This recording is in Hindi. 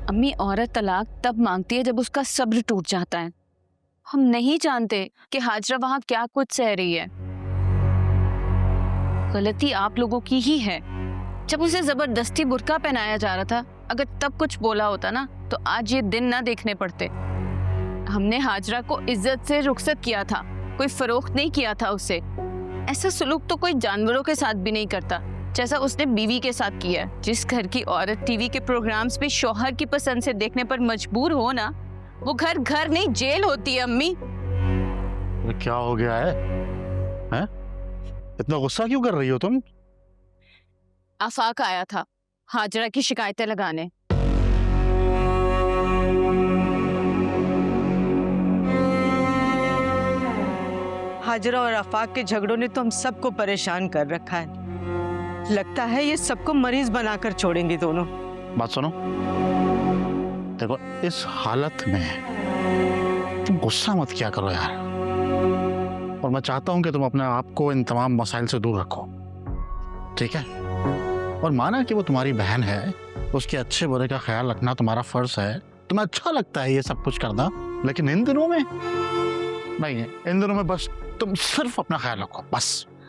अम्मी, औरत तलाक तब मांगती है जब उसका सब्र टूट जाता है। हम नहीं जानते कि हाजरा वहां क्या कुछ सह रही है। गलती आप लोगों की ही है। जब उसे जबरदस्ती बुर्का पहनाया जा रहा था, अगर तब कुछ बोला होता ना तो आज ये दिन ना देखने पड़ते। हमने हाजरा को इज्जत से रुखसत किया था, कोई फरोख्त नहीं किया था उसे। ऐसा सुलूक तो कोई जानवरों के साथ भी नहीं करता जैसा उसने बीवी के साथ किया है। जिस घर की औरत टीवी के प्रोग्राम्स पे शौहर की पसंद से देखने पर मजबूर हो ना, वो घर घर नहीं जेल होती है अम्मी। क्या हो गया है? हैं? इतना गुस्सा क्यों कर रही हो तुम? आफाक आया था हाजरा की शिकायतें लगाने। हाजरा और आफाक के झगड़ों ने तो हम सबको परेशान कर रखा है। लगता है ये सबको मरीज बनाकर छोड़ेंगे दोनों। बात सुनो, देखो इस हालत में तुम गुस्सा मत किया करो यार। और मैं चाहता हूं कि तुम अपने आप को इन तमाम मसाइल से दूर रखो, ठीक है? और माना कि वो तुम्हारी बहन है, उसके अच्छे बुरे का ख्याल रखना तुम्हारा फर्ज है, तुम्हें अच्छा लगता है ये सब कुछ करना, लेकिन इन दिनों में नहीं है। इन दिनों में बस तुम सिर्फ अपना ख्याल रखो, बस।